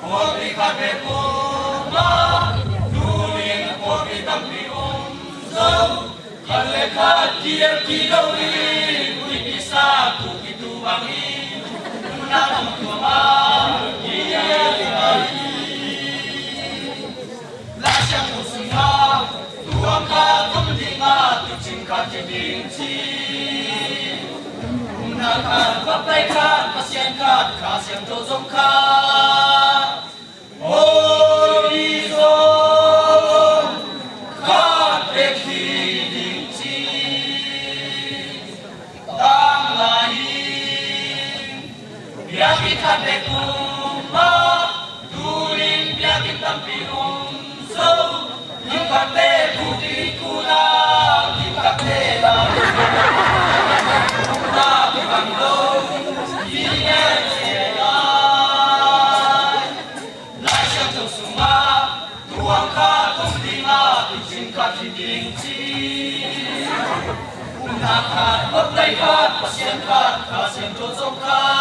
我比卡贝古马，努力我比当比翁走，看来看第二季都里，会比萨不比杜邦里，那东多嘛，一样而已。拉香不是嘛，杜邦卡东地嘛，杜金卡的名气。Nakan papai kat, pasien kat, kasian tozong kat. Horizon kat ekiding chi. Tang lain, biakin kat dekuma, turin biakin tampi umso. Yung kate putih kulang, yung kate lang. Nakat, paglay kat, pasyan kat, kasyan tozong kat.